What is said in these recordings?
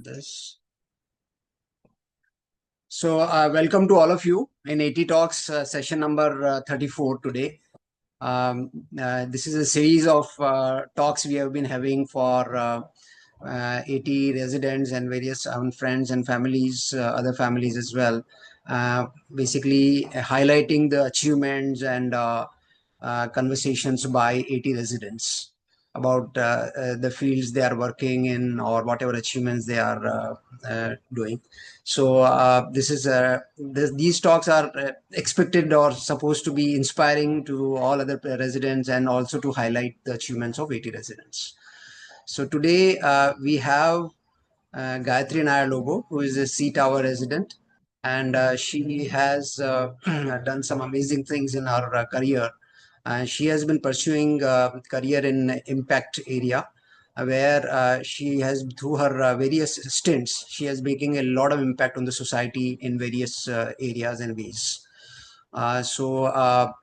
this. So, welcome to all of you in A.T.E Talks session number 34 today. This is a series of talks we have been having for A.T.E residents and various friends and families, other families as well. Basically, highlighting the achievements and conversations by A.T.E residents about the fields they are working in or whatever achievements they are doing. So these talks are expected or supposed to be inspiring to all other residents and also to highlight the achievements of A.T residents. So today we have Gayatri Nair Lobo, who is a Sea Tower resident, and she has done some amazing things in her career. She has been pursuing career in impact area, where she has, through her various stints, she is making a lot of impact on the society in various areas and ways. I'll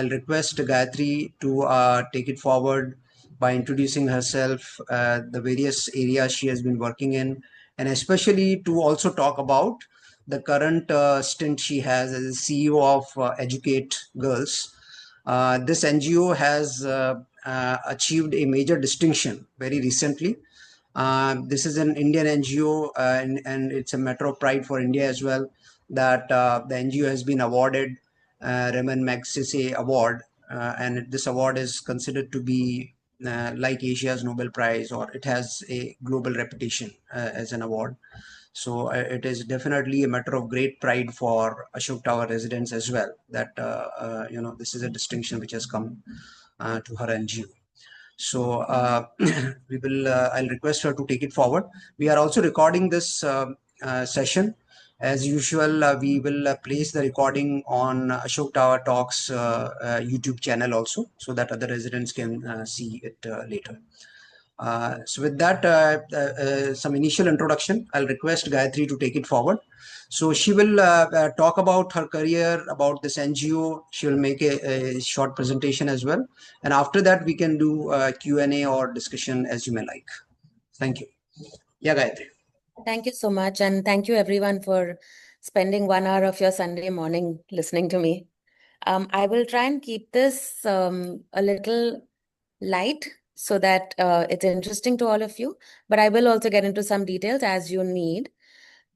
request Gayatri to take it forward by introducing herself, the various areas she has been working in, and especially to also talk about the current stint she has as a CEO of Educate Girls. This NGO has achieved a major distinction very recently. This is an Indian NGO, and it's a matter of pride for India as well that the NGO has been awarded Ramon Magsaysay Award, and this award is considered to be like Asia's Nobel Prize, or it has a global reputation as an award. So it is definitely a matter of great pride for Ashok Tower residents as well that this is a distinction which has come to her NGO. So I'll request her to take it forward. We are also recording this session. As usual, we will place the recording on Ashok Tower Talks YouTube channel also, so that other residents can see it later. So with that, some initial introduction, I'll request Gayatri to take it forward. So she will talk about her career, about this NGO. She will make a short presentation as well. And after that, we can do Q&A or discussion as you may like. Thank you. Yeah, Gayatri. Thank you so much. And thank you everyone for spending 1 hour of your Sunday morning listening to me. I will try and keep this a little light so that it's interesting to all of you, but I will also get into some details as you need.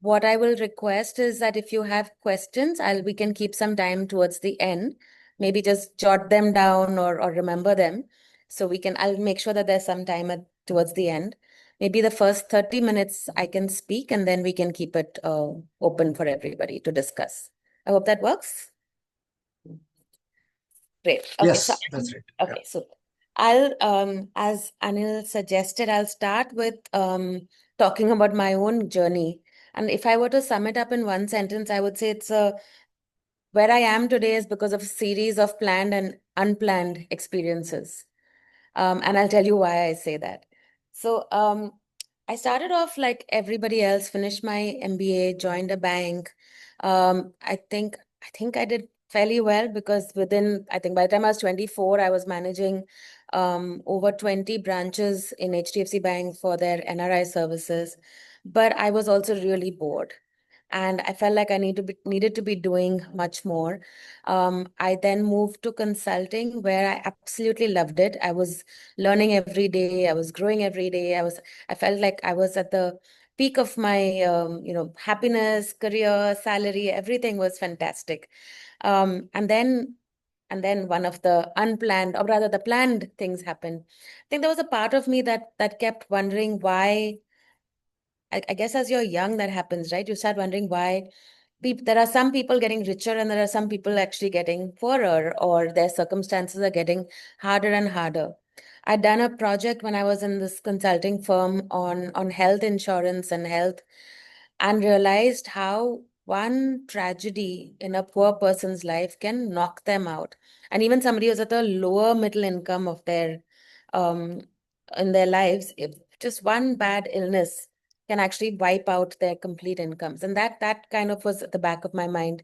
What I will request is that if you have questions, we can keep some time towards the end. Maybe just jot them down or remember them. So I'll make sure that there's some time towards the end. Maybe the first 30 minutes I can speak, and then we can keep it open for everybody to discuss. I hope that works. Great. Okay, yes, that's right. Okay, yeah. So I'll, as Anil suggested, I'll start with talking about my own journey. And if I were to sum it up in one sentence, I would say where I am today is because of a series of planned and unplanned experiences. And I'll tell you why I say that. So I started off like everybody else, finished my MBA, joined a bank. I think I did fairly well because by the time I was 24, I was managing over 20 branches in HDFC Bank for their NRI services. But I was also really bored. And I felt like I needed to be doing much more. I then moved to consulting, where I absolutely loved it. I was learning every day. I was growing every day. I felt like I was at the peak of my happiness, career, salary. Everything was fantastic. And then one of the unplanned, or rather the planned things happened. I think there was a part of me that kept wondering why. I guess as you're young, that happens, right? You start wondering why there are some people getting richer and there are some people actually getting poorer, or their circumstances are getting harder and harder. I'd done a project when I was in this consulting firm on health insurance and health, and realized how one tragedy in a poor person's life can knock them out. And even somebody who's at the lower middle income of their in their lives, if just one bad illness can actually wipe out their complete incomes. And that kind of was at the back of my mind.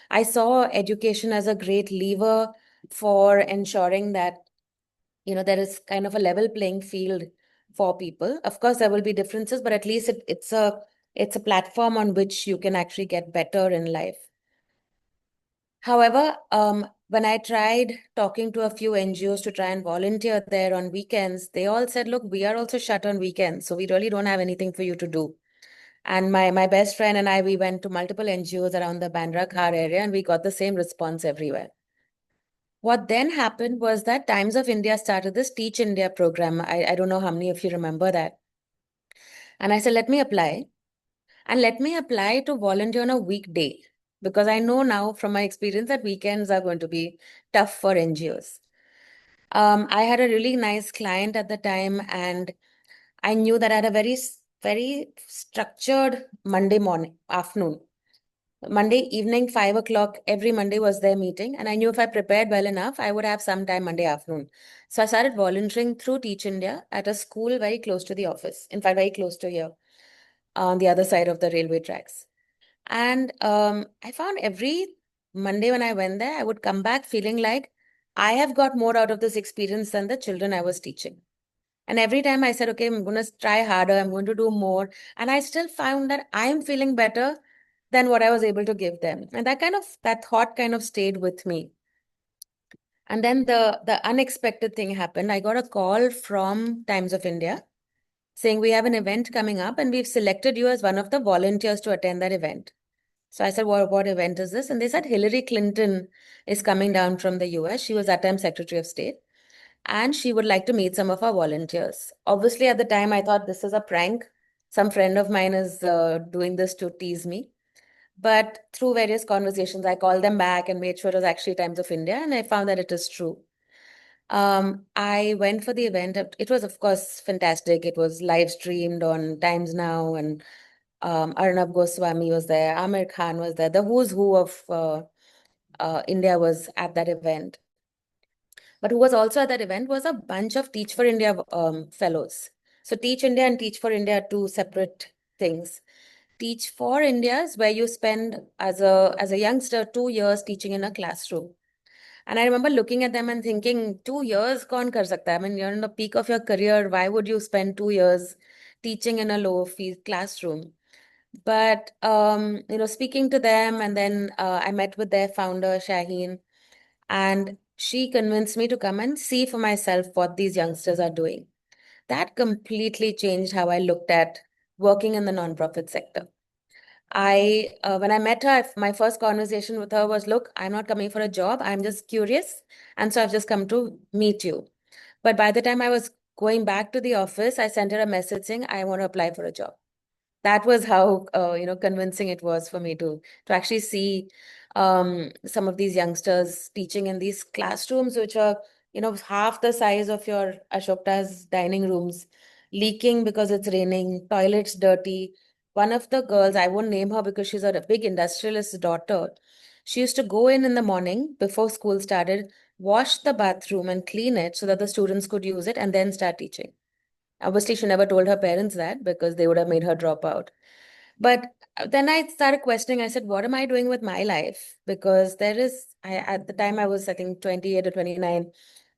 I saw education as a great lever for ensuring that there is kind of a level playing field for people. Of course, there will be differences, but at least it's a platform on which you can actually get better in life. However, when I tried talking to a few NGOs to try and volunteer there on weekends, they all said, look, we are also shut on weekends, so we really don't have anything for you to do. And my best friend and I, we went to multiple NGOs around the Bandra Khar area, and we got the same response everywhere. What then happened was that Times of India started this Teach India program. I don't know how many of you remember that. And I said, let me apply. And let me apply to volunteer on a weekday. Because I know now from my experience that weekends are going to be tough for NGOs. I had a really nice client at the time, and I knew that I had a very structured Monday morning, afternoon. Monday evening, 5 o'clock, every Monday was their meeting. And I knew if I prepared well enough, I would have some time Monday afternoon. So I started volunteering through Teach India at a school very close to the office. In fact, very close to here, on the other side of the railway tracks. And I found every Monday when I went there, I would come back feeling like I have got more out of this experience than the children I was teaching. And every time I said, okay, I'm going to try harder, I'm going to do more. And I still found that I'm feeling better than what I was able to give them. And that thought kind of stayed with me. And then the unexpected thing happened. I got a call from Times of India saying, we have an event coming up and we've selected you as one of the volunteers to attend that event. So I said, what event is this? And they said Hillary Clinton is coming down from the US. She was that time Secretary of State, and she would like to meet some of our volunteers. Obviously, at the time, I thought this is a prank. Some friend of mine is doing this to tease me. But through various conversations, I called them back and made sure it was actually Times of India, and I found that it is true. I went for the event. It was, of course, fantastic. It was live streamed on Times Now, and Arnab Goswami was there, Amir Khan was there. The who's who of India was at that event. But who was also at that event was a bunch of Teach for India fellows. So Teach India and Teach for India are two separate things. Teach for India is where you spend as a youngster 2 years teaching in a classroom. And I remember looking at them and thinking, 2 years kaun kar sakta hai? I mean, you're in the peak of your career. Why would you spend 2 years teaching in a low fee classroom? But speaking to them, and then I met with their founder, Shaheen, and she convinced me to come and see for myself what these youngsters are doing. That completely changed how I looked at working in the nonprofit sector. When I met her, my first conversation with her was, look, I'm not coming for a job. I'm just curious. And so I've just come to meet you. But by the time I was going back to the office, I sent her a message saying, I want to apply for a job. That was how convincing it was for me to actually see some of these youngsters teaching in these classrooms, which are half the size of your Ashokta's dining rooms, leaking because it's raining, toilets dirty. One of the girls, I won't name her because she's a big industrialist's daughter, she used to go in the morning before school started, wash the bathroom and clean it so that the students could use it, and then start teaching. Obviously, she never told her parents that because they would have made her drop out. But then I started questioning. I said, what am I doing with my life? Because at the time I was, I think, 28 or 29.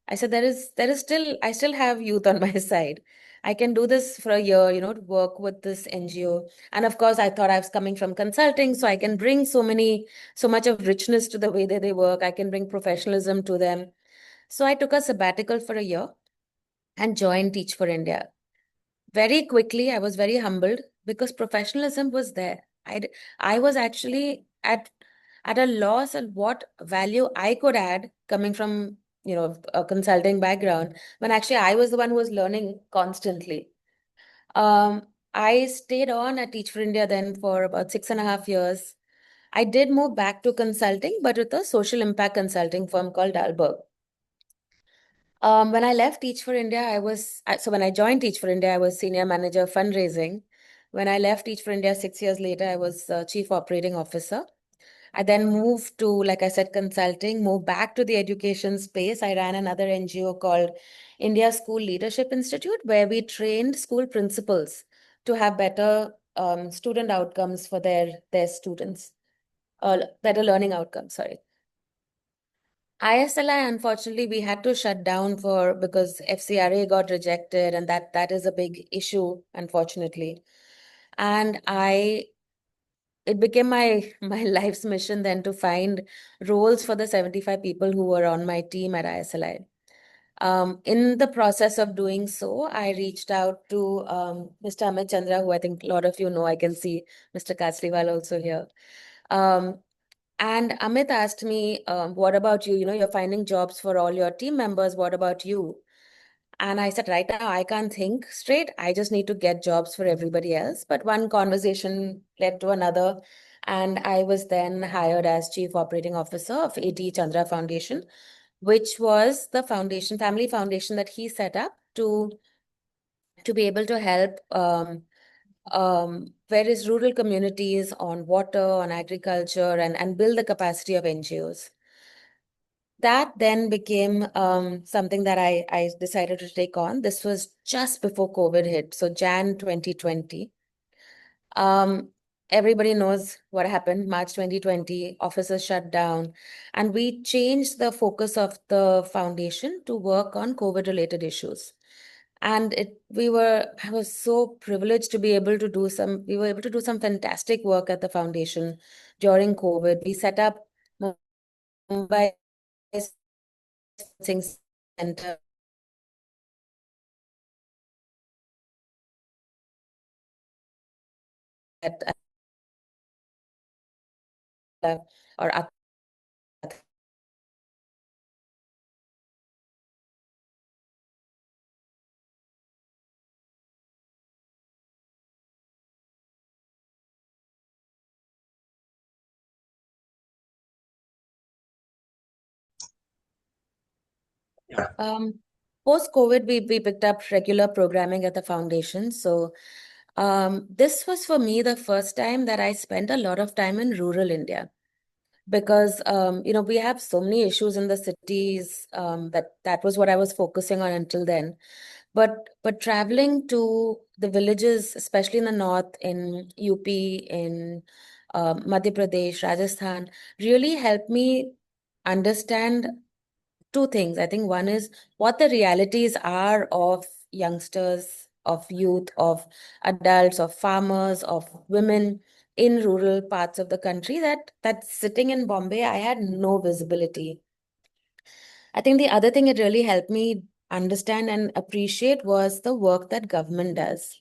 I said, I still have youth on my side. I can do this for a year, to work with this NGO. And of course, I thought I was coming from consulting, so I can bring so much of richness to the way that they work. I can bring professionalism to them. So I took a sabbatical for a year and joined Teach for India. Very quickly, I was very humbled because professionalism was there. I was actually at a loss at what value I could add coming from, a consulting background, when actually I was the one who was learning constantly. I stayed on at Teach for India then for about 6.5 years. I did move back to consulting, but with a social impact consulting firm called Dalberg. When I left Teach for India, so when I joined Teach for India, I was senior manager fundraising. When I left Teach for India 6 years later, I was chief operating officer. I then moved to, like I said, consulting, moved back to the education space. I ran another NGO called India School Leadership Institute, where we trained school principals to have better student outcomes for their students, better learning outcomes, sorry. ISLI, unfortunately, we had to shut down for because FCRA got rejected, and that is a big issue, unfortunately. And it became my life's mission then to find roles for the 75 people who were on my team at ISLI. In the process of doing so, I reached out to Mr. Amit Chandra, who I think a lot of you know. I can see Mr. Kasliwal also here. Um, and Amit asked me, what about you? You know, you're finding jobs for all your team members. What about you? And I said, right now, I can't think straight. I just need to get jobs for everybody else. But one conversation led to another. And I was then hired as Chief Operating Officer of A.T.E Chandra Foundation, which was the foundation, family foundation that he set up to be able to help various rural communities on water, on agriculture, and build the capacity of NGOs. That then became something that I decided to take on. This was just before COVID hit, so Jan 2020. Um, Everybody knows what happened. March 2020, offices shut down, and we changed the focus of the foundation to work on COVID-related issues. And I was so privileged to be able to we were able to do some fantastic work at the foundation during COVID. We set up Mumbai center at or Yeah. Post-COVID, we picked up regular programming at the foundation. So this was for me the first time that I spent a lot of time in rural India because you know we have so many issues in the cities that was what I was focusing on until then. But traveling to the villages, especially in the north, in UP, in Madhya Pradesh, Rajasthan, really helped me understand two things. I think one is what the realities are of youngsters, of youth, of adults, of farmers, of women in rural parts of the country that sitting in Bombay, I had no visibility. I think the other thing it really helped me understand and appreciate was the work that government does.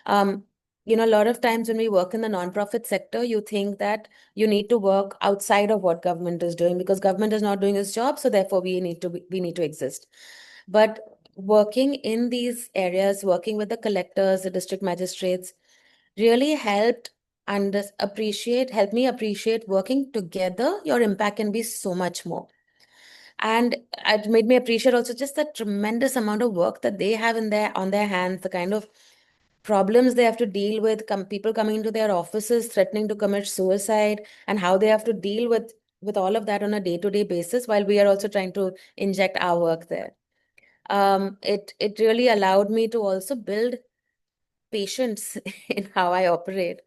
Um, you know, a lot of times when we work in the nonprofit sector, you think that you need to work outside of what government is doing because government is not doing its job, so therefore we need to exist. But working in these areas, working with the collectors, the district magistrates, really helped me appreciate working together. Your impact can be so much more. And it made me appreciate also just the tremendous amount of work that they have in their on their hands, the kind of problems they have to deal with, people coming into their offices threatening to commit suicide, and how they have to deal with all of that on a day-to-day basis while we are also trying to inject our work there. It really allowed me to also build patience in how I operate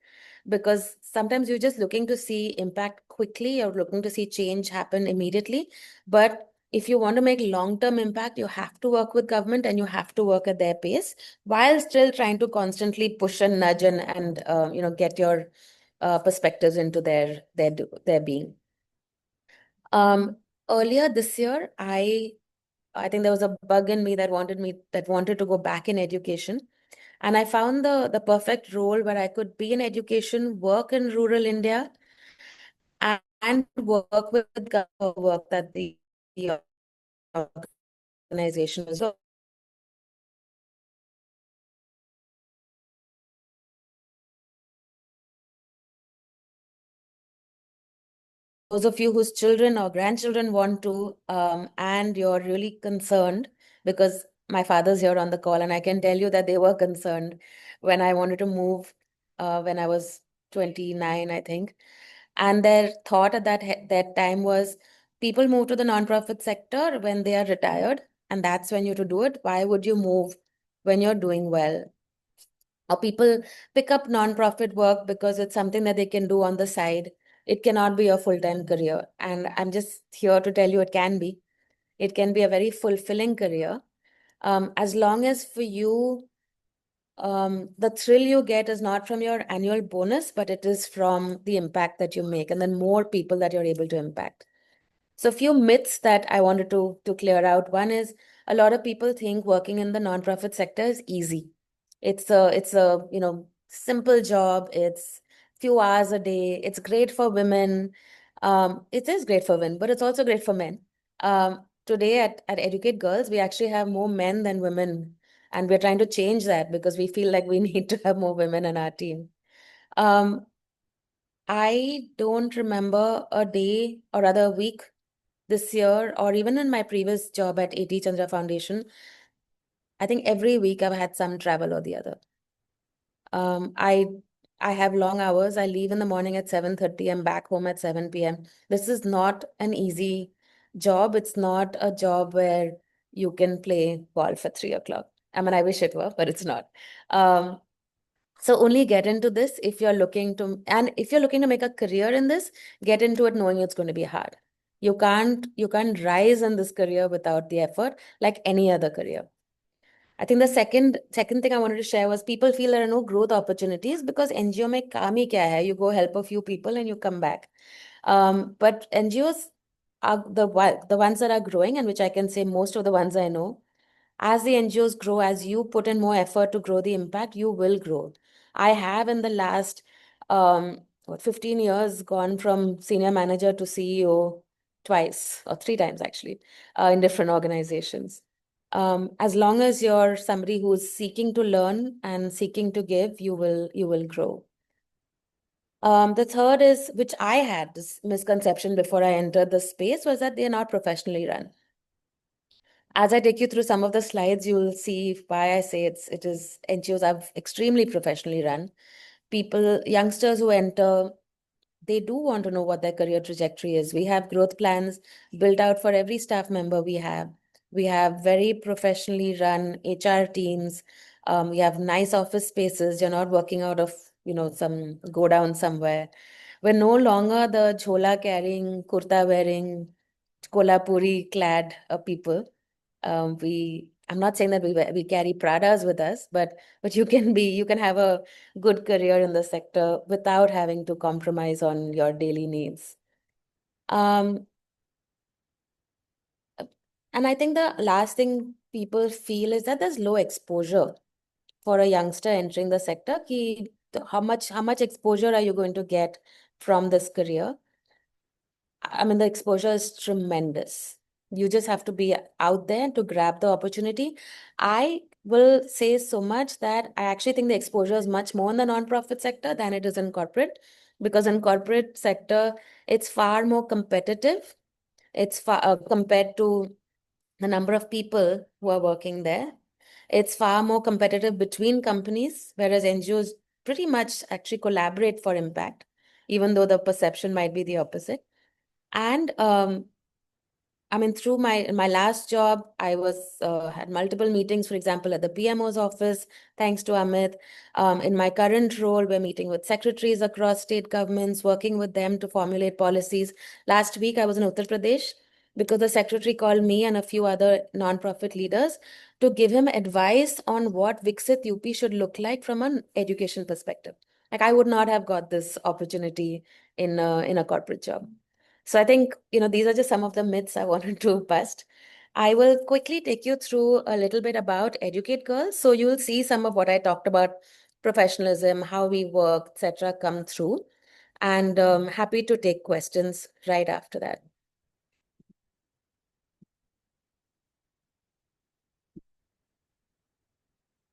because sometimes you're just looking to see impact quickly, you're looking to see change happen immediately. But if you want to make long-term impact, you have to work with government and you have to work at their pace while still trying to constantly push and nudge and you know get your perspectives into their being. Um, Earlier this year, I think there was a bug in me that wanted to go back in education. And I found the perfect role where I could be in education, work in rural India, and work with work that the organization was. Those of you whose children or grandchildren want to, and you're really concerned, because my father's here on the call, and I can tell you that they were concerned when I wanted to move when I was 29, I think. And their thought at that time was people move to the nonprofit sector when they are retired, and that's when you to do it. Why would you move when you're doing well? Or people pick up nonprofit work because it's something that they can do on the side. it cannot be a full-time career. And I'm just here to tell you it can be. It can be a very fulfilling career. As long as for you, the thrill you get is not from your annual bonus, but it is from the impact that you make and then more people that you're able to impact. So a few myths that I wanted to clear out. One is a lot of people think working in the nonprofit sector is easy. It's a simple job. It's few hours a day. It's great for women. It is great for women, but it's also great for men. Today at Educate Girls, we actually have more men than women, and we're trying to change that because we feel like we need to have more women in our team. Um, I don't remember a day or rather a week this year, or even in my previous job at A.T.E Chandra Foundation, I think every week I've had some travel or the other. Um, I I have long hours. I leave in the morning at 7:30. I'm back home at 7 p.m. This is not an easy job. It's not a job where you can play golf at 3 o'clock. I mean, I wish it were, but it's not. Um, so only get into this if you're looking to, and if you're looking to make a career in this, get into it knowing it's going to be hard. You can't rise in this career without the effort, like any other career. I think the second thing I wanted to share was people feel there are no growth opportunities because NGO में काम ही क्या है? You go help a few people and you come back. But NGOs are the ones that are growing, and which I can say most of the ones I know. As the NGOs grow, as you put in more effort to grow the impact, you will grow. I have in the last 15 years gone from senior manager to CEO twice or three times actually in different organizations. As long as you're somebody who's seeking to learn and seeking to give, you will grow. The third is, which I had this misconception before I entered the space, was that they are not professionally run. As I take you through some of the slides, you will see why I say it is NGOs are extremely professionally run. People, youngsters who enter, they do want to know what their career trajectory is. We have growth plans built out for every staff member we have. We have very professionally run HR teams. We have nice office spaces. You're not working out of, some go down somewhere. We're no longer the chola carrying, kurta wearing, Kolhapuri clad people. I'm not saying that we carry Pradas with us, but you can have a good career in the sector without having to compromise on your daily needs. Um, and I think the last thing people feel is that there's low exposure for a youngster entering the sector. How much exposure are you going to get from this career? I mean, the exposure is tremendous. You just have to be out there to grab the opportunity. I will say so much that I actually think the exposure is much more in the nonprofit sector than it is in corporate, because in corporate sector, it's far more competitive. It's far compared to the number of people who are working there. It's far more competitive between companies, whereas NGOs pretty much actually collaborate for impact, even though the perception might be the opposite. And I mean, through my last job, I was had multiple meetings, for example, at the PMO's office, thanks to Amit. In my current role, we're meeting with secretaries across state governments, working with them to formulate policies. Last week, I was in Uttar Pradesh because the secretary called me and a few other nonprofit leaders to give him advice on what Viksit UP should look like from an education perspective. Like I would not have got this opportunity in a corporate job. So I think, these are just some of the myths I wanted to bust. I will quickly take you through a little bit about Educate Girls. So you'll see some of what I talked about, professionalism, how we work, etc., come through. And happy to take questions right after that.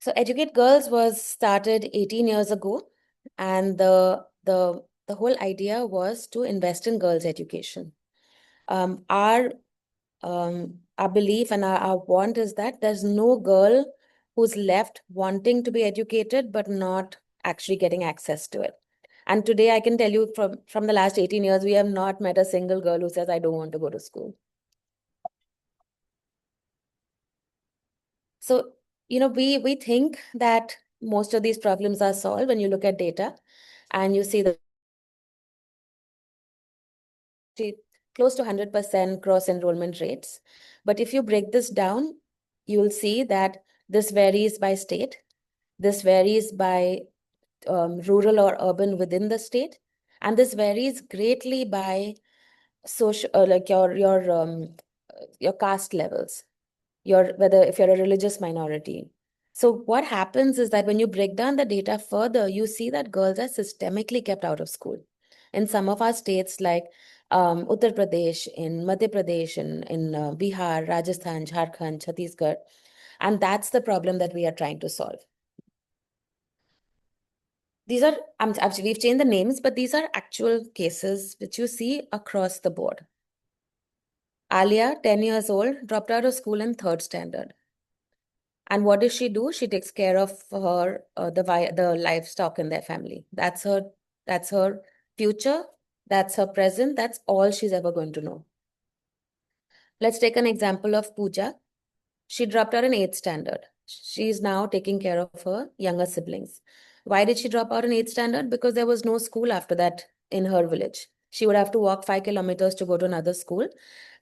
So Educate Girls was started 18 years ago, and the whole idea was to invest in girls' education. Our belief and our want is that there's no girl who's left wanting to be educated but not actually getting access to it. And today I can tell you from the last 18 years, we have not met a single girl who says, I don't want to go to school. So, we think that most of these problems are solved when you look at data and you see that close to 100% cross enrollment rates. But if you break this down, you will see that this varies by state. This varies by rural or urban within the state, and this varies greatly by social, like your caste levels, your whether if you're a religious minority. So what happens is that when you break down the data further, you see that girls are systemically kept out of school. In some of our states like Uttar Pradesh, in Madhya Pradesh, in Bihar, Rajasthan, Jharkhand, Chhattisgarh. And that's the problem that we are trying to solve. These are, actually, we've changed the names, but these are actual cases which you see across the board. Alia, 10 years old, dropped out of school in third standard. And what does she do? She takes care of her the livestock in their family. That's her future. That's her present. That's all she's ever going to know. Let's take an example of Pooja. She dropped out in eighth standard. She's now taking care of her younger siblings. Why did she drop out in eighth standard? Because there was no school after that in her village. She would have to walk 5 kilometers to go to another school.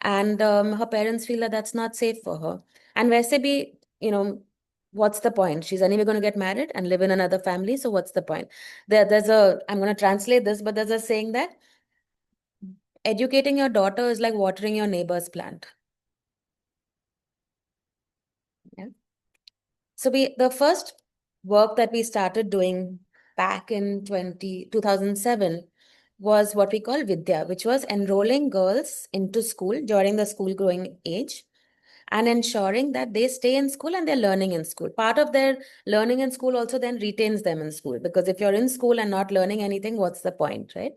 And her parents feel that that's not safe for her. And वैसे भी, what's the point? She's anyway going to get married and live in another family. So what's the point? I'm going to translate this, but there's a saying that educating your daughter is like watering your neighbor's plant. Yeah. So the first work that we started doing back in 2007 was what we call Vidya, which was enrolling girls into school during the school growing age and ensuring that they stay in school and they're learning in school. Part of their learning in school also then retains them in school, because if you're in school and not learning anything, what's the point, right?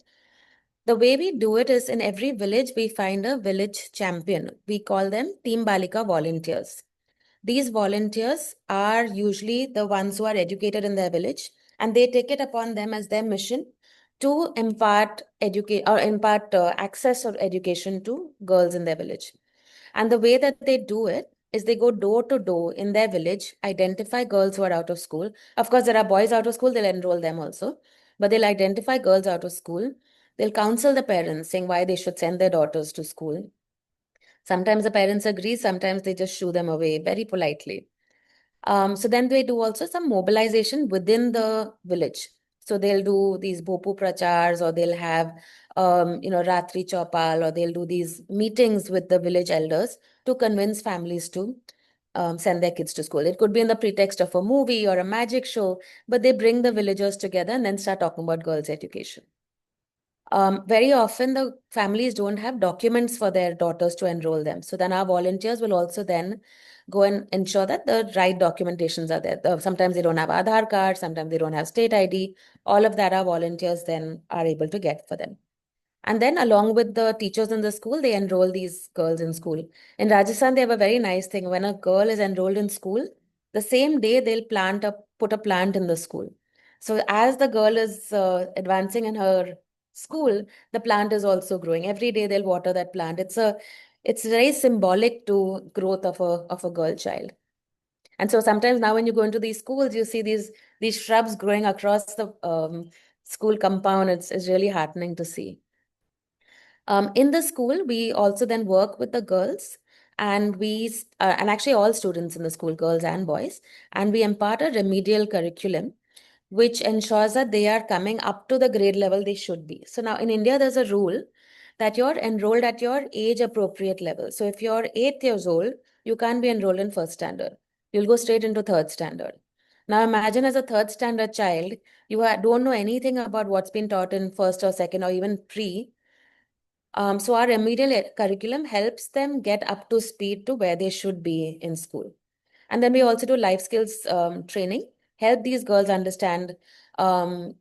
The way we do it is in every village, we find a village champion. We call them Team Balika volunteers. These volunteers are usually the ones who are educated in their village, and they take it upon them as their mission to impart access or education to girls in their village. And the way that they do it is they go door to door in their village, identify girls who are out of school. Of course, there are boys out of school, they'll enroll them also, but they'll identify girls out of school. They'll counsel the parents saying why they should send their daughters to school. Sometimes the parents agree, sometimes they just shoo them away very politely. So then they do also some mobilization within the village. So they'll do these Bhopu Prachars, or they'll have, Ratri Chaupal, or they'll do these meetings with the village elders to convince families to send their kids to school. It could be in the pretext of a movie or a magic show, but they bring the villagers together and then start talking about girls' education. Very often the families don't have documents for their daughters to enroll them. So then our volunteers will also then go and ensure that the right documentations are there. Sometimes they don't have Aadhaar card, sometimes they don't have state ID. All of that our volunteers then are able to get for them. And then along with the teachers in the school, they enroll these girls in school. In Rajasthan, they have a very nice thing. When a girl is enrolled in school, the same day they'll put a plant in the school. So as the girl is advancing in her school, the plant is also growing. Every day they'll water that plant. It's very symbolic to growth of a girl child. And so sometimes now when you go into these schools, you see these shrubs growing across the school compound. It's really heartening to see. In the school, we also then work with the girls, and actually all students in the school, girls and boys, and we impart a remedial curriculum which ensures that they are coming up to the grade level they should be. So now in India, there's a rule that you're enrolled at your age appropriate level. So if you're 8 years old, you can't be enrolled in first standard. You'll go straight into third standard. Now imagine as a third standard child, don't know anything about what's been taught in first or second or even pre. So our remedial curriculum helps them get up to speed to where they should be in school. And then we also do life skills training, help these girls understand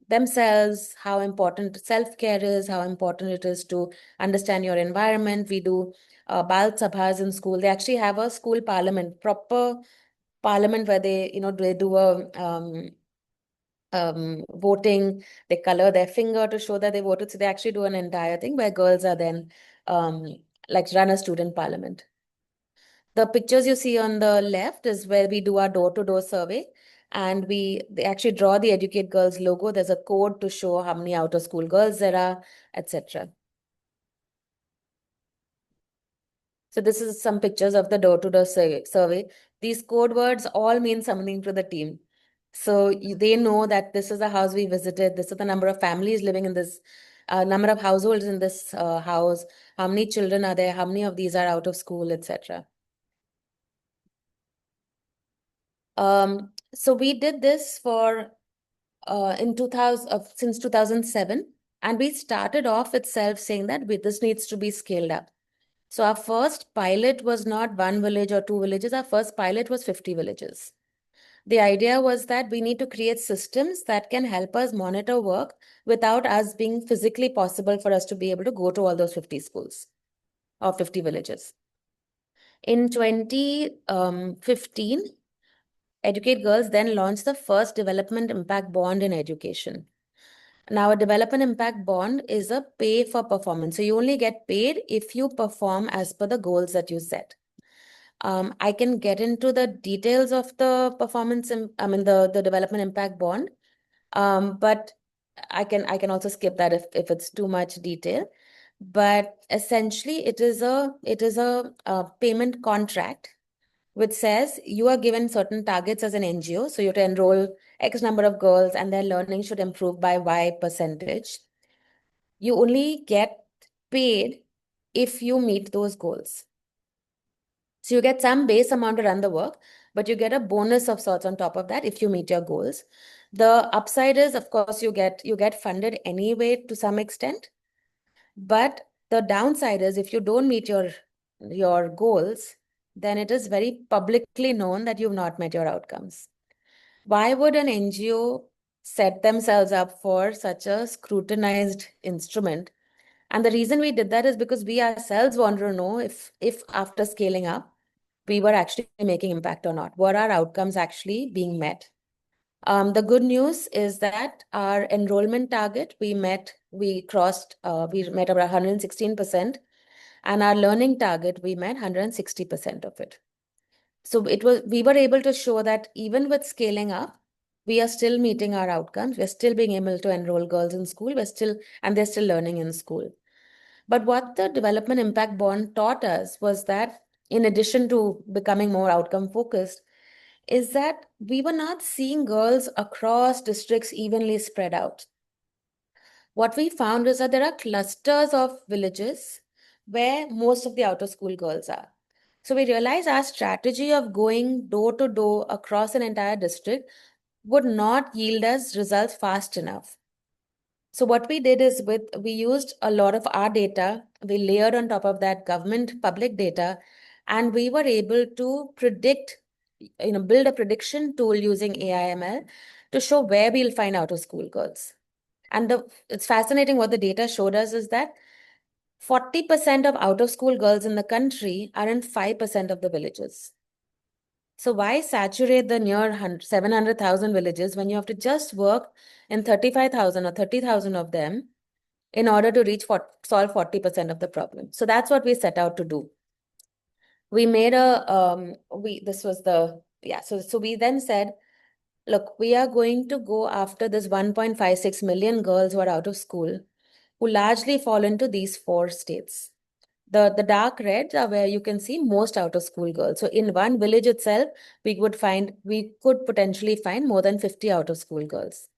themselves, how important self-care is, how important it is to understand your environment. We do Bal Sabhas in school. They actually have a school parliament, proper parliament where they do a voting, they color their finger to show that they voted. So they actually do an entire thing where girls are then um, like run a student parliament. The pictures you see on the left is where we do our door-to-door survey, and they actually draw the Educate Girls logo. There's a code to show how many out-of-school girls there are, etc. So this is some pictures of the door-to-door survey. These code words all mean something to the team. So they know that this is the house we visited, this is the number of families living in this, number of households in this house, how many children are there, how many of these are out of school, etc. So we did this for in 2000 since 2007, and we started off itself saying that this needs to be scaled up. So our first pilot was not one village or two villages. Our first pilot was 50 villages. The idea was that we need to create systems that can help us monitor work without us being physically possible for us to be able to go to all those 50 schools or 50 villages. In 2015, Educate Girls then launched the first development impact bond in education. Now, a development impact bond is a pay for performance. So you only get paid if you perform as per the goals that you set. I can get into the details of the performance, the development impact bond, but I can also skip that if it's too much detail. But essentially, it is a payment contract which says you are given certain targets as an NGO. So you have to enroll X number of girls and their learning should improve by Y percentage. You only get paid if you meet those goals. So you get some base amount to run the work, but you get a bonus of sorts on top of that if you meet your goals. The upside is, of course, you get funded anyway to some extent, but the downside is if you don't meet your goals, then it is very publicly known that you've not met your outcomes. Why would an NGO set themselves up for such a scrutinized instrument? And the reason we did that is because we ourselves want to know if after scaling up, we were actually making impact or not. Were our outcomes actually being met? The good news is that our enrollment target, we met about 116%, and our learning target, we met 160% of it. So we were able to show that even with scaling up, we are still meeting our outcomes. We're still being able to enroll girls in school. And they're still learning in school. But what the development impact bond taught us was that in addition to becoming more outcome focused, is that we were not seeing girls across districts evenly spread out. What we found is that there are clusters of villages where most of the outer school girls are. So we realized our strategy of going door to door across an entire district would not yield us results fast enough. So what we did is we used a lot of our data, we layered on top of that government public data, and we were able to build a prediction tool using AI/ML to show where we'll find out of school girls. And it's fascinating what the data showed us is that 40% of out of school girls in the country are in 5% of the villages. So why saturate the near 700,000 villages when you have to just work in 35,000 or 30,000 of them in order to solve 40% of the problem? So that's what we set out to do. We made this was so we then said, look, we are going to go after this 1.56 million girls who are out of school, who largely fall into these four states. The dark reds are where you can see most out of school girls. So in one village itself, we could potentially find more than 50 out of school girls.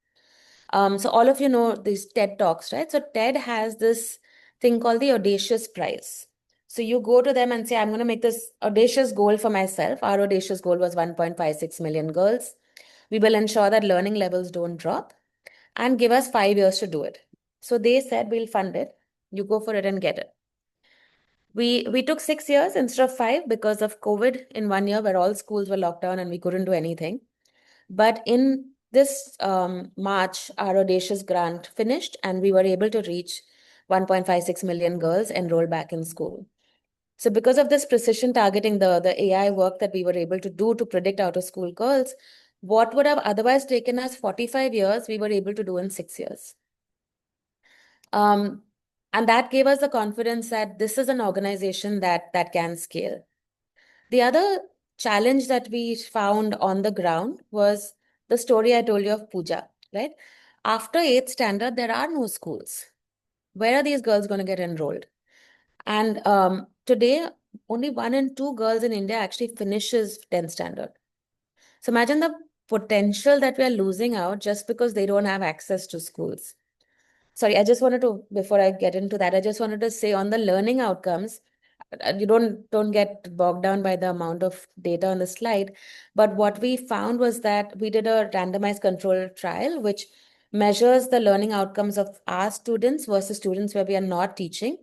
So all of you know these TED Talks, right? So TED has this thing called the Audacious Prize. So you go to them and say, I'm going to make this audacious goal for myself. Our audacious goal was 1.56 million girls. We will ensure that learning levels don't drop and give us 5 years to do it. So they said, we'll fund it. You go for it and get it. We took 6 years instead of 5 because of COVID in 1 year where all schools were locked down and we couldn't do anything. But in this March, our audacious grant finished and we were able to reach 1.56 million girls enrolled back in school. So because of this precision targeting, the AI work that we were able to do to predict out of school girls, what would have otherwise taken us 45 years, we were able to do in 6 years. And that gave us the confidence that this is an organization that can scale. The other challenge that we found on the ground was the story I told you of Pooja, right? After 8th standard, there are no schools. Where are these girls going to get enrolled? And today, only 1 in 2 girls in India actually finishes 10th standard. So imagine the potential that we are losing out just because they don't have access to schools. Sorry, I just wanted to, before I get into that, I just wanted to say on the learning outcomes, you don't get bogged down by the amount of data on the slide. But what we found was that we did a randomized control trial, which measures the learning outcomes of our students versus students where we are not teaching.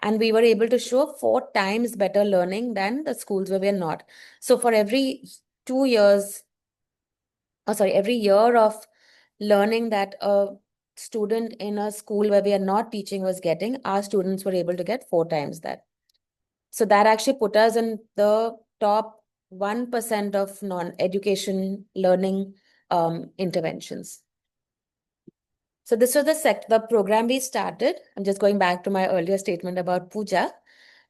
And we were able to show 4 times better learning than the schools where we are not. So for every 2 years, every year of learning that a student in a school where we are not teaching was getting, our students were able to get 4 times that. So that actually put us in the top 1% of non-education learning interventions. So this was the program we started. I'm just going back to my earlier statement about Puja,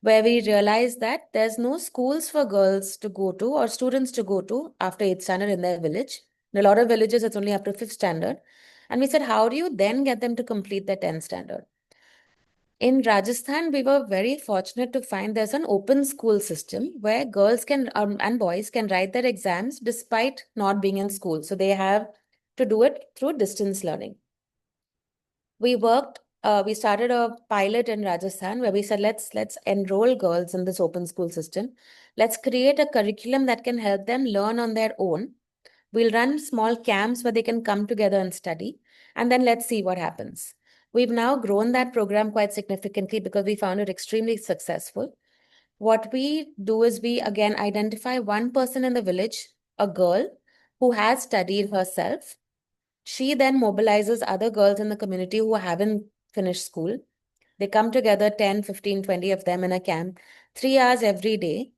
where we realized that there's no schools for girls to go to or students to go to after 8th standard in their village. In a lot of villages, it's only up to 5th standard. And we said, how do you then get them to complete their 10th standard? In Rajasthan, we were very fortunate to find there's an open school system where girls can and boys can write their exams despite not being in school. So they have to do it through distance learning. We started a pilot in Rajasthan where we said, let's enroll girls in this open school system. Let's create a curriculum that can help them learn on their own. We'll run small camps where they can come together and study, and then let's see what happens. We've now grown that program quite significantly because we found it extremely successful. What we do is we again identify one person in the village, a girl who has studied herself. She then mobilizes other girls in the community who haven't finished school. They come together, 10, 15, 20 of them in a camp, 3 hours every day.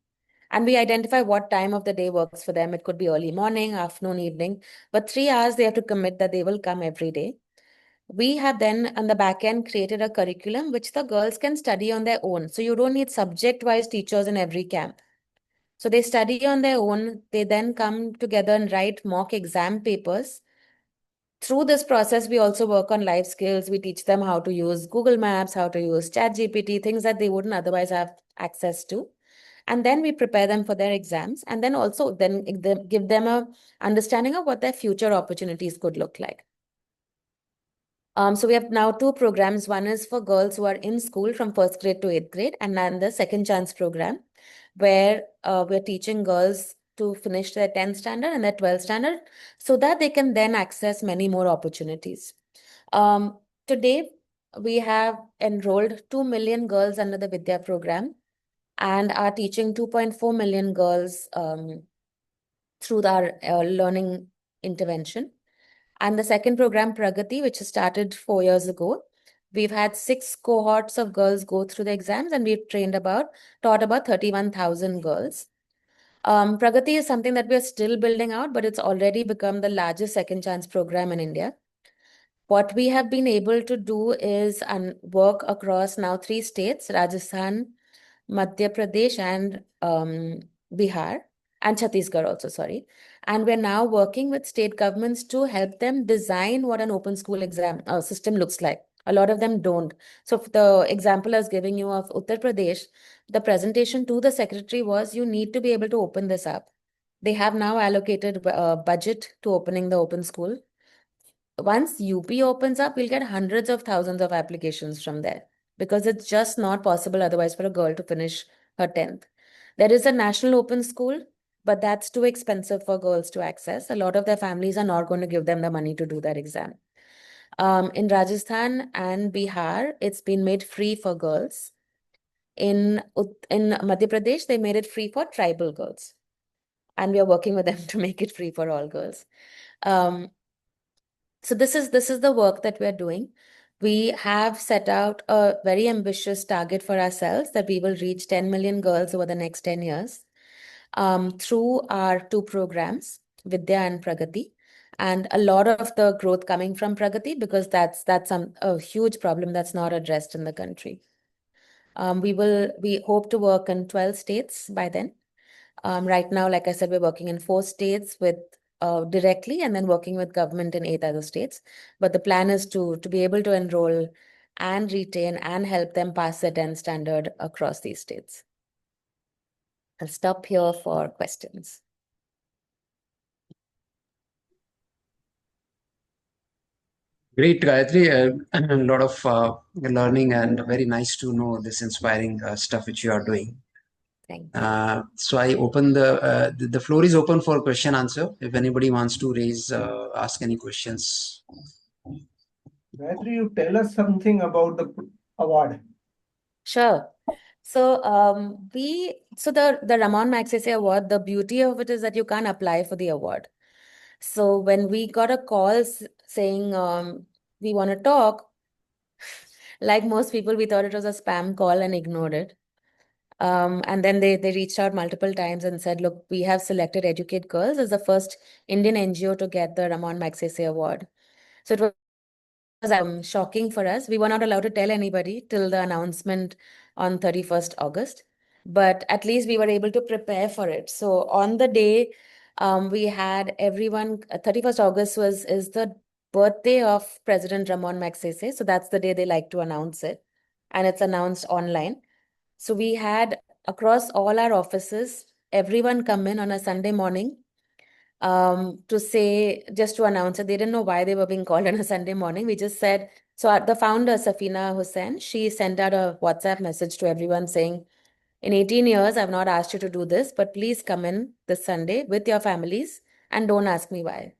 And we identify what time of the day works for them. It could be early morning, afternoon, evening. But 3 hours they have to commit that they will come every day. We have then on the back end created a curriculum which the girls can study on their own. So you don't need subject-wise teachers in every camp. So they study on their own. They then come together and write mock exam papers. Through this process, we also work on life skills. We teach them how to use Google Maps, how to use ChatGPT, things that they wouldn't otherwise have access to. And then we prepare them for their exams, and then also then give them a understanding of what their future opportunities could look like. So we have now 2 programs. One is for girls who are in school from 1st grade to 8th grade, and then the Second Chance program, where we're teaching girls to finish their 10th standard and their 12th standard so that they can then access many more opportunities. Today, we have enrolled 2 million girls under the Vidya program and are teaching 2.4 million girls through our learning intervention. And the second program, Pragati, which started 4 years ago, we've had 6 cohorts of girls go through the exams, and we've taught about 31,000 girls. Pragati is something that we are still building out, but it's already become the largest second chance program in India. What we have been able to do is work across now 3 states, Rajasthan, Madhya Pradesh, and Bihar, and Chhattisgarh also, sorry. And we're now working with state governments to help them design what an open school exam system looks like. A lot of them don't. So the example I was giving you of Uttar Pradesh, the presentation to the secretary was you need to be able to open this up. They have now allocated budget to opening the open school. Once UP opens up, we'll get hundreds of thousands of applications from there because it's just not possible otherwise for a girl to finish her 10th. There is a national open school, but that's too expensive for girls to access. A lot of their families are not going to give them the money to do that exam. In Rajasthan and Bihar, it's been made free for girls. In Madhya Pradesh, they made it free for tribal girls. And we are working with them to make it free for all girls. Um, so this is the work that we're doing. We have set out a very ambitious target for ourselves that we will reach 10 million girls over the next 10 years through our 2 programs, Vidya and Pragati. And a lot of the growth coming from Pragati because that's a huge problem that's not addressed in the country. We hope to work in 12 states by then. Right now, like I said, we're working in 4 states with directly and then working with government in 8 other states. But the plan is to be able to enroll and retain and help them pass the 10 standard across these states. I'll stop here for questions. Great, Gayatri. A lot of learning and very nice to know this inspiring stuff which you are doing. Thank you. So I open the floor is open for question answer. If anybody wants to raise, ask any questions. Gayatri, you tell us something about the award. Sure. So the Ramon Magsaysay Award, the beauty of it is that you can't apply for the award. So when we got a call saying we want to talk, like most people, we thought it was a spam call and ignored it. And then they reached out multiple times and said, look, we have selected Educate Girls as the first Indian NGO to get the Ramon Magsaysay Award. So it was shocking for us. We were not allowed to tell anybody till the announcement on 31st August, but at least we were able to prepare for it. So on the day, we had everyone, 31st August is the birthday of President Ramon Magsaysay. So that's the day they like to announce it. And it's announced online. So we had across all our offices, everyone come in on a Sunday morning to say, just to announce it. They didn't know why they were being called on a Sunday morning. We just said, so the founder, Safina Hussain, she sent out a WhatsApp message to everyone saying, in 18 years, I've not asked you to do this, but please come in this Sunday with your families and don't ask me why.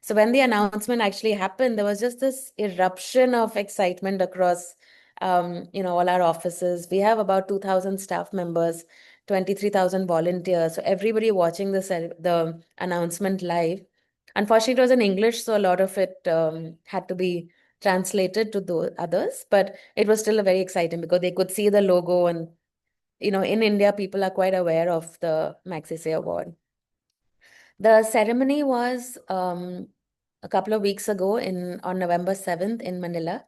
So when the announcement actually happened, there was just this eruption of excitement across, all our offices. We have about 2,000 staff members, 23,000 volunteers. So everybody watching the announcement live. Unfortunately, it was in English, so a lot of it had to be translated to the others. But it was still a very exciting because they could see the logo, and in India, people are quite aware of the Magsaysay Award. The ceremony was a couple of weeks ago on November 7th in Manila.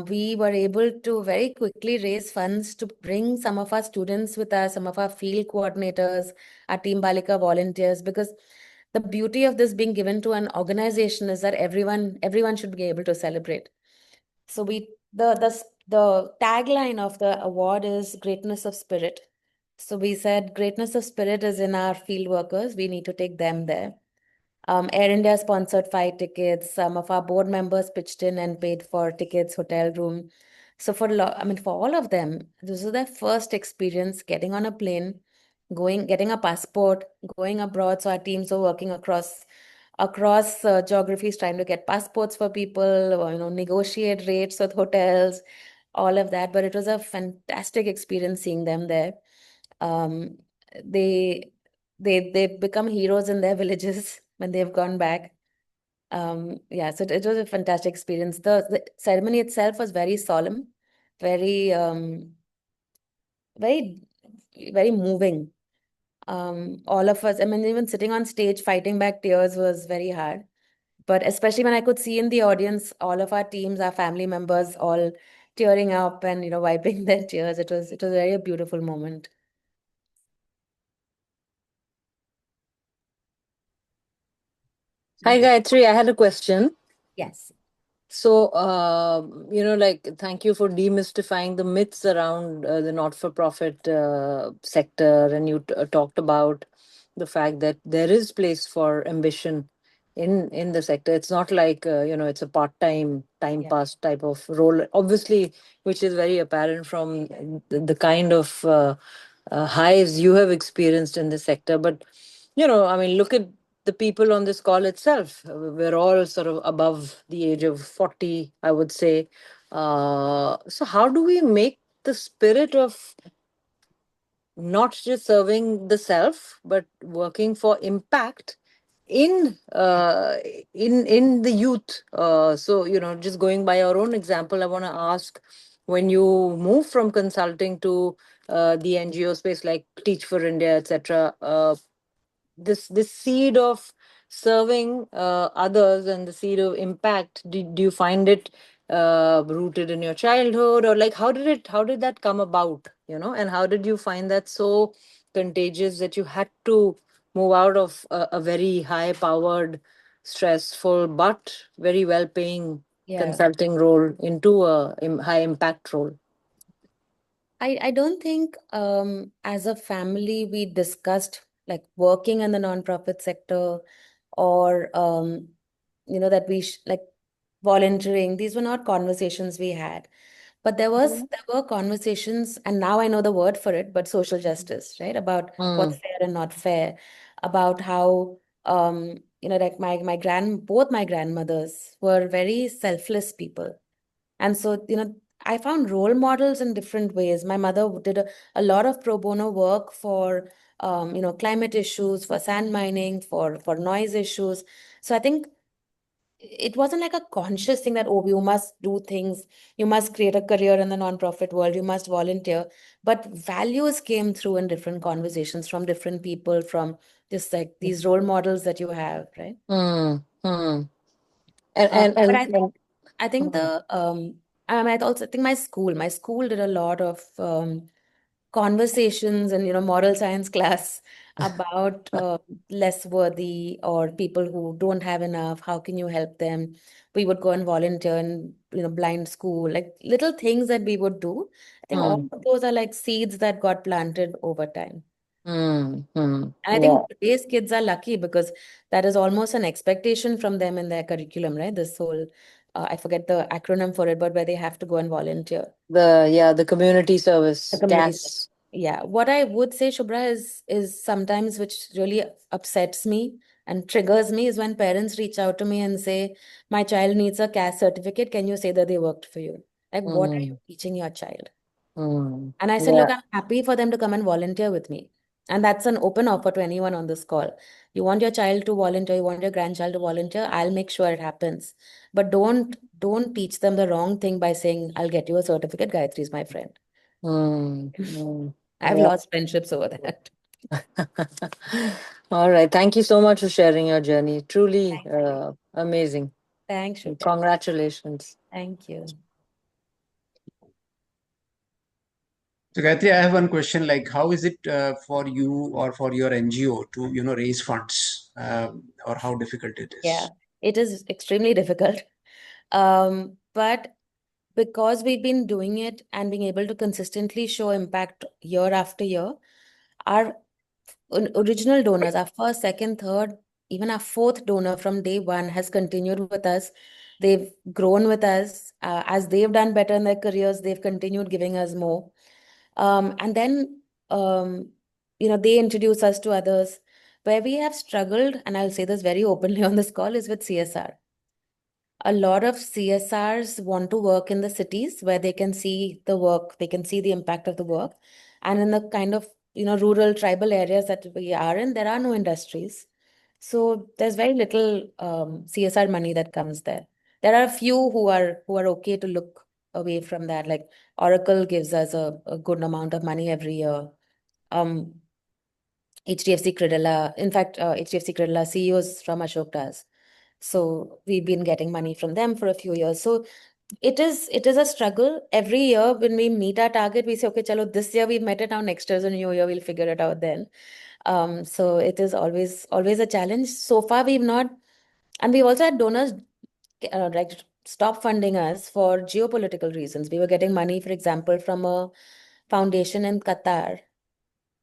We were able to very quickly raise funds to bring some of our students with us, some of our field coordinators, our Team Balika volunteers, because the beauty of this being given to an organization is that everyone should be able to celebrate. So the tagline of the award is greatness of spirit. So we said greatness of spirit is in our field workers. We need to take them there. Air India sponsored 5 tickets. Some of our board members pitched in and paid for tickets, hotel room. So for all of them, this is their first experience getting on a plane, getting a passport, going abroad. So our teams are working across geographies, trying to get passports for people, or, negotiate rates with hotels, all of that. But it was a fantastic experience seeing them there. Um, they they've become heroes in their villages when they've gone back. Yeah, so it was a fantastic experience. The ceremony itself was very solemn, very very very moving. All of us, even sitting on stage fighting back tears was very hard. But especially when I could see in the audience all of our teams, our family members, all tearing up and wiping their tears. It was very a beautiful moment. Hi, Gayatri. I had a question. Yes. So, thank you for demystifying the myths around the not-for-profit sector. And you talked about the fact that there is place for ambition in the sector. It's not like, it's a part-time, time Yeah. pass type of role, obviously, which is very apparent from the kind of highs you have experienced in the sector. But, look at the people on this call itself. We're all sort of above the age of 40, I would say. So how do we make the spirit of not just serving the self, but working for impact in the youth? So, just going by your own example, I want to ask, when you move from consulting to the NGO space like Teach for India, etc., this seed of serving others and the seed of impact, do you find it rooted in your childhood, or like how did that come about, and how did you find that so contagious that you had to move out of a very high powered, stressful but very well paying consulting role into a high impact role? I don't think as a family we discussed like working in the nonprofit sector or that like volunteering. These were not conversations we had. But there were conversations, and now I know the word for it, but social justice, right? About what's Mm, fair and not fair, about how like both my grandmothers were very selfless people. And so, I found role models in different ways. My mother did a lot of pro bono work for climate issues, for sand mining, for noise issues. So I think it wasn't like a conscious thing that, oh, you must do things, you must create a career in the nonprofit world, you must volunteer. But values came through in different conversations from different people, from just like these role models that you have, right? mm, mm. But And I think I also think my school did a lot of conversations and moral science class about less worthy or people who don't have enough. How can you help them? We would go and volunteer in blind school, like little things that we would do. I think all mm, of those are like seeds that got planted over time. And I yeah, think today's kids are lucky because that is almost an expectation from them in their curriculum, right? This whole, I forget the acronym for it, but where they have to go and volunteer. the community The service, community center. CAS. Yeah. What I would say, Shubhra, is sometimes which really upsets me and triggers me is when parents reach out to me and say, my child needs a CAS certificate. Can you say that they worked for you? Like, what are you Mm, teaching your child? And I said, yeah. look, I'm happy for them to come and volunteer with me. And that's an open offer to anyone on this call. You want your child to volunteer, you want your grandchild to volunteer, I'll make sure it happens. But don't teach them the wrong thing by saying, I'll get you a certificate. Gayatri is my friend. Mm, mm, I've yeah. lost friendships over that. All right. Thank you so much for sharing your journey. Truly Thank you. amazing. Thanks, Shubhra. Congratulations. Thank you. So Gayatri, I have one question. Like, how is it for you or for your NGO to raise funds, or how difficult it Yeah, is? it is extremely difficult. But because we've been doing it and being able to consistently show impact year after year, our original donors, our first, second, third, even our fourth donor from day one has continued with us. They've grown with us. As they've done better in their careers, they've continued giving us more. And then, they introduce us to others. Where we have struggled, and I'll say this very openly on this call, is with CSR. A lot of CSRs want to work in the cities where they can see the work, they can see the impact of the work. And in the kind of, rural tribal areas that we are in, there are no industries. So there's very little CSR money that comes there. There are a few who are okay to look away from that. Like Oracle gives us a good amount of money every year. Um, HDFC Credila, in fact, HDFC Credila CEOs from Ashok Das. So we've been getting money from them for a few years. So it is a struggle. Every year when we meet our target, we say, okay, chalo, this year we've met it. Now next year's a new year, we'll figure it out then. So it is always a challenge. So far, we've not, and we've also had donors like stop funding us for geopolitical reasons. We were getting money, for example, from a foundation in Qatar.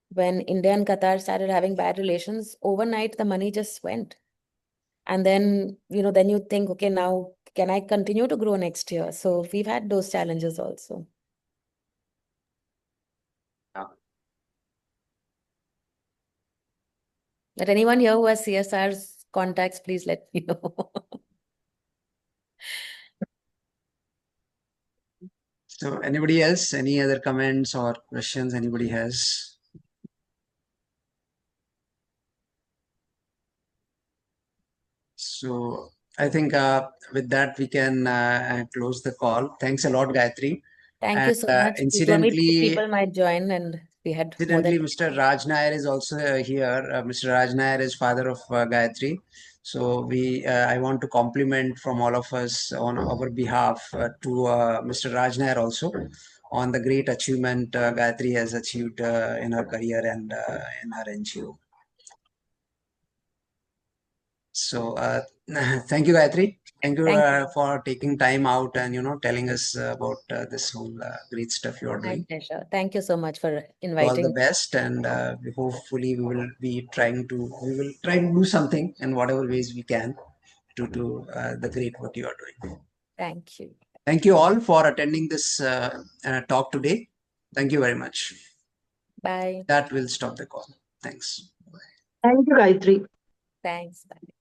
When India and Qatar started having bad relations, overnight the money just went. And then, then you think, okay, now can I continue to grow next year? So we've had those challenges also. Yeah. But anyone here who has CSR's contacts, please let me know. So anybody else? Any other comments or questions anybody has? So I think with that we can close the call. Thanks a lot, Gayatri. Thank And you so much. You told me two incidentally, people might join, and we had more than incidentally, Mr. Raj Nair is also here. Mr. Raj Nair is father of Gayatri. So I want to compliment from all of us on our behalf to Mr. Raj Nair also on the great achievement Gayatri has achieved in her career and in her NGO. So thank you, Gayatri. Thank you Thank you. for taking time out and telling us about this whole great stuff you are My doing. pleasure. Thank you so much for All the inviting. best, and hopefully we will try to do something in whatever ways we can to do the great what you are doing. Thank you. Thank you all for attending this talk today. Thank you very much. Bye. That will stop the call. Thanks. Thank you, Gayatri. Thanks. Bye.